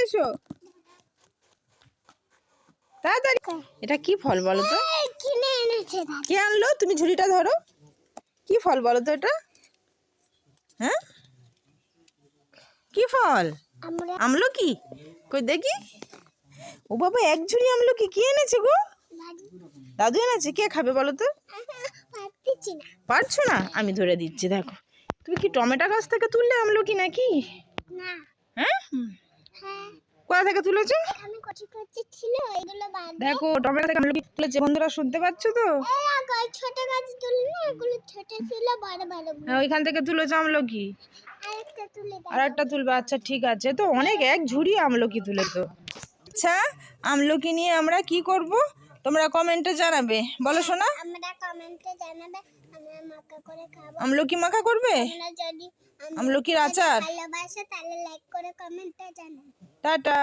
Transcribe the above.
এসো তাড়াতাড়ি। এটা কি ফল বলো তো? কে আনলো? তুমি ঝুড়িটা ধরো। কি ফল বলো তো এটা? হ্যাঁ, কি ফল? আমলকি। কই দেখি। ও বাবা, এক ঝুড়ি আমলকি কি এনেছে গো? দাদু এনেছে। কে খাবে বলো তো? পারছো না? আমি ধরে দিচ্ছি। দেখো, তুমি কি টমেটো গাছ থেকে তুললে আমলকি নাকি? হ্যাঁ, কোথা থেকে তুলেছো? দেখো, টমেটো থেকে আমলকি তুলেছে। বন্ধুরা শুনতে পাচ্ছ তো? ওইখান থেকে তুলেছো আমলকি। আর একটা তুলবে? আচ্ছা ঠিক আছে। তো অনেক, এক ঝুড়ি আমলকি তুলে তো। আচ্ছা, আমলকি নিয়ে আমরা কি করব তোমরা কমেন্টে জানাবে। বলো শোনা। আমলকি মাখা করবে? আমলকির আচার। টাটা।